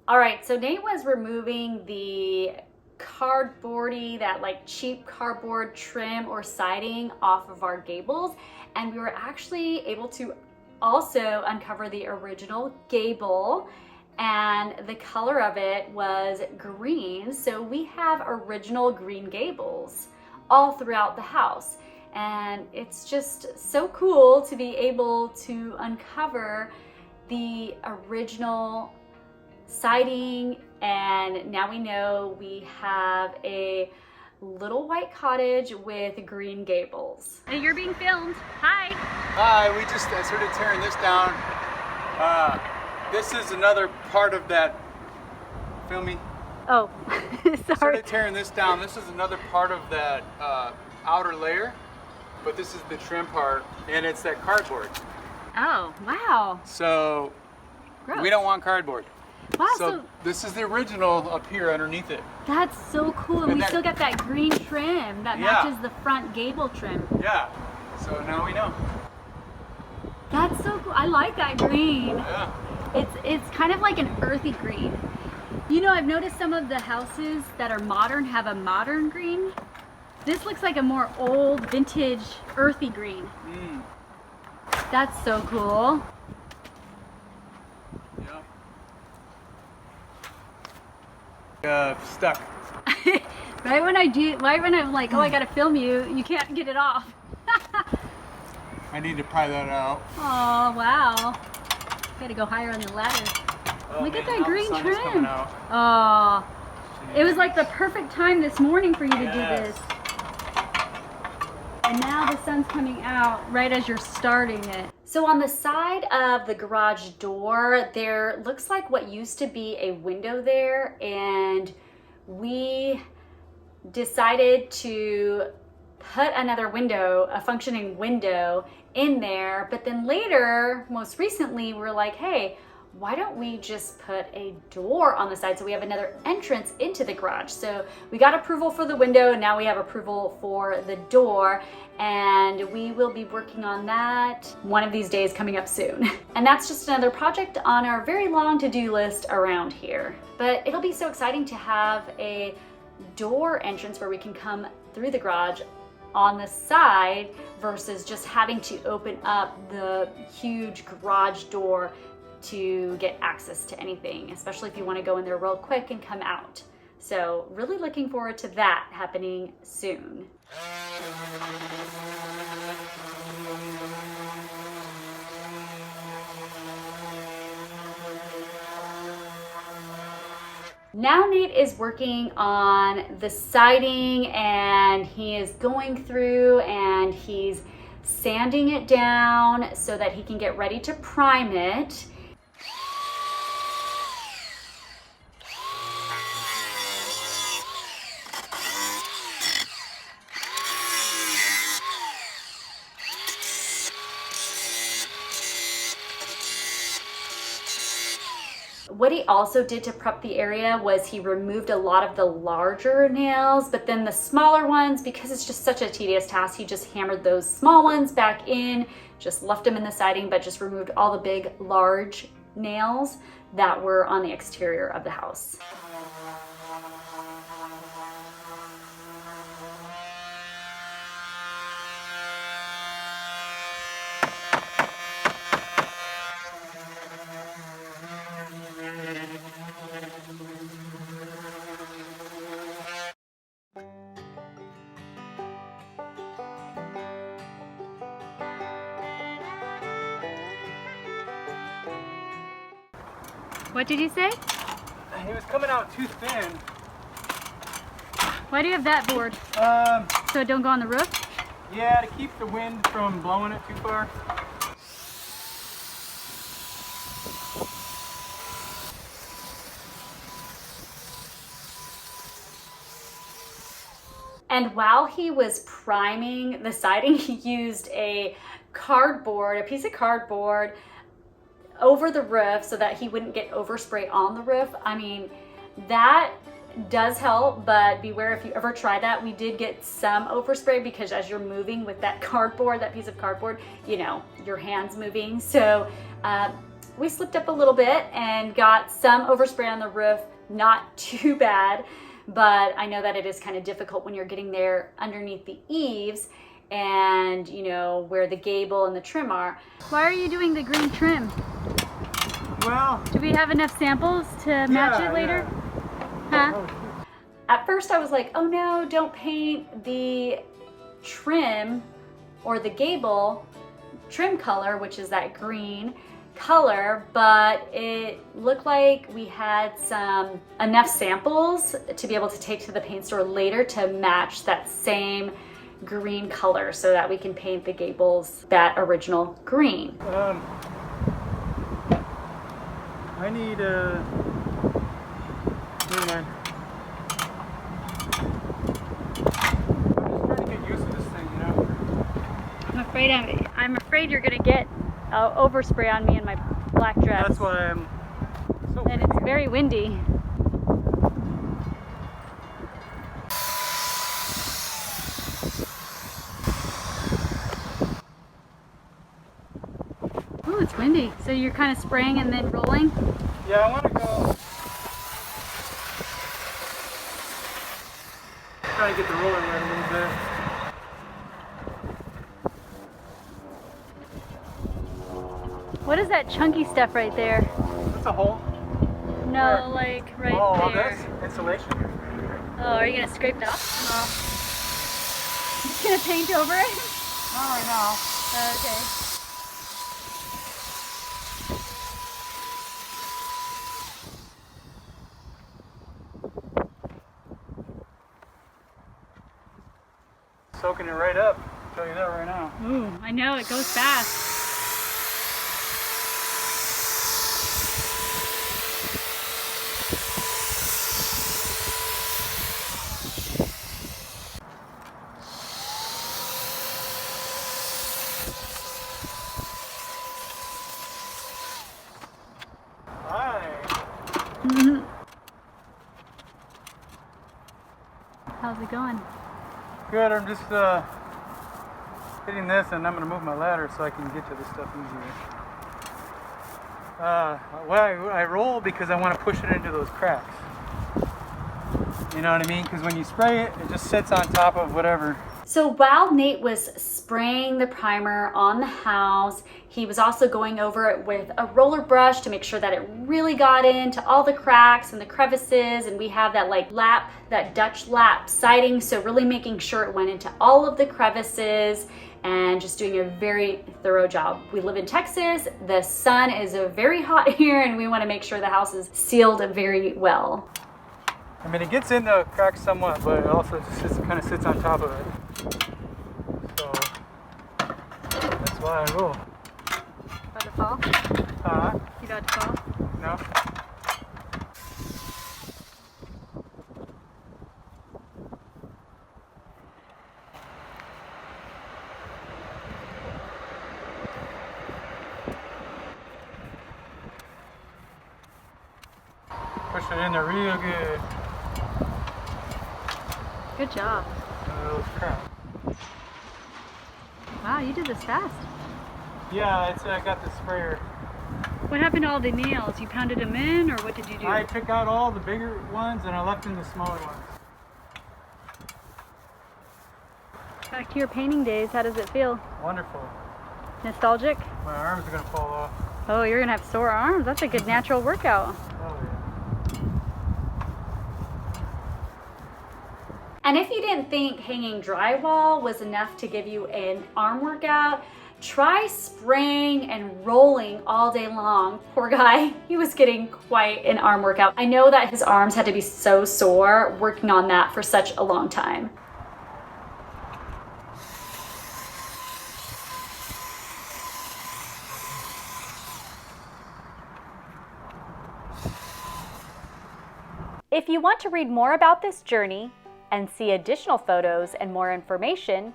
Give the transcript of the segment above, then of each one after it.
All right, so Nate was removing the cardboardy, that like cheap cardboard trim or siding off of our gables, and we were actually able to also uncover the original gable, and the color of it was green. So we have original green gables all throughout the house, and it's just so cool to be able to uncover the original siding. And now we know we have a little white cottage with green gables. And you're being filmed. Hi. Hi, I started tearing this down. This is another part of that. Feel me? Oh, sorry. Started tearing this down. This is another part of that outer layer, but this is the trim part, and it's that cardboard. Oh, wow. So Gross. we don't want cardboard. Wow, So this is the original up here underneath it. that's so cool. And we still got that green trim that matches the front gable trim. Yeah. So now we know. That's so cool. I like that green. Yeah. It's kind of like an earthy green. You know, I've noticed some of the houses that are modern have a modern green. This looks like a more old, vintage, earthy green. Mm. That's so cool. Stuck. Right when I'm like, oh, I gotta film you, you can't get it off. I need to pry that out. Oh, wow. Gotta go higher on the ladder. Oh, Look man, at that now green the sun is coming trim. out. Oh, it was like the perfect time this morning for you to do this. And now the sun's coming out right as you're starting it. So on the side of the garage door, there looks like what used to be a window there, and we decided to put another window, a functioning window in there. But then later, most recently, we're like, hey, why don't we just put a door on the side so we have another entrance into the garage? So we got approval for the window, and now we have approval for the door, and we will be working on that one of these days coming up soon. And that's just another project on our very long to-do list around here. But it'll be so exciting to have a door entrance where we can come through the garage on the side versus just having to open up the huge garage door to get access to anything, especially if you want to go in there real quick and come out. So really looking forward to that happening soon. Now Nate is working on the siding, and he is going through and he's sanding it down so that he can get ready to prime it. What he also did to prep the area was he removed a lot of the larger nails, but then the smaller ones, because it's just such a tedious task, he just hammered those small ones back in, just left them in the siding, but just removed all the big, large nails that were on the exterior of the house. What did you say? It was coming out too thin. Why do you have that board? So it don't go on the roof? Yeah, to keep the wind from blowing it too far. And while he was priming the siding, he used a piece of cardboard over the roof so that he wouldn't get overspray on the roof. I mean, that does help, but beware if you ever try that. We did get some overspray because as you're moving with that cardboard, that piece of cardboard, you know, your hand's moving. So we slipped up a little bit and got some overspray on the roof. Not too bad, but I know that it is kind of difficult when you're getting there underneath the eaves and you know where the gable and the trim are. Why are you doing the green trim? Well, Do we have enough samples to match it later? Yeah. Huh? At first I was like, oh no, don't paint the trim or the gable trim color, which is that green color, but it looked like we had enough samples to be able to take to the paint store later to match that same green color so that we can paint the gables that original green. I need never mind. I'm just trying to get used to this thing, you know. I'm afraid you're gonna get overspray on me in my black dress. That's why I'm so And it's very windy. Oh, it's windy. So you're kind of spraying and then rolling? Yeah, I want to go. Trying to get the roller right a little bit. What is that chunky stuff right there? That's a hole. No, Where? like right Oh, there. this insulation. Oh, are you gonna scrape that off? You gonna paint over it? Not right now. Okay. Soaking it right up. I'll tell you that right now. Ooh, I know, it goes fast. Hi. How's it going? Good. I'm just hitting this, and I'm going to move my ladder so I can get to this stuff easier. Well, I roll because I want to push it into those cracks. You know what I mean? Because when you spray it, it just sits on top of whatever. So while Nate was spraying the primer on the house, he was also going over it with a roller brush to make sure that it really got into all the cracks and the crevices. And we have that like lap, that Dutch lap siding. So really making sure it went into all of the crevices and just doing a very thorough job. We live in Texas. The sun is very hot here and we want to make sure the house is sealed very well. I mean, it gets in the cracks somewhat, but it also just kind of sits on top of it. So that's why I roll. About to fall? You about to fall? No. Push it in there real good. Good job. Those crap. Wow, you did this fast. Yeah, I got the sprayer. What happened to all the nails? You pounded them in, or what did you do? I took out all the bigger ones and I left in the smaller ones. Back to your painting days, how does it feel? Wonderful. Nostalgic? My arms are gonna fall off. Oh, you're gonna have sore arms. That's a good natural workout. Oh yeah. And if you didn't think hanging drywall was enough to give you an arm workout, try spraying and rolling all day long. Poor guy, he was getting quite an arm workout. I know that his arms had to be so sore working on that for such a long time. If you want to read more about this journey and see additional photos and more information,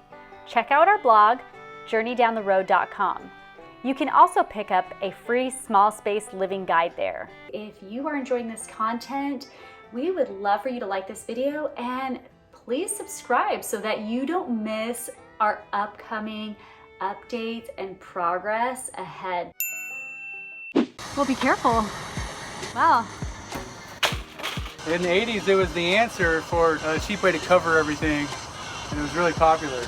check out our blog, journeydowntheroad.com. You can also pick up a free small space living guide there. If you are enjoying this content, We would love for you to like this video and please subscribe so that you don't miss our upcoming updates and progress ahead. Well, be careful. Wow. In the 80s, it was the answer for a cheap way to cover everything, and it was really popular.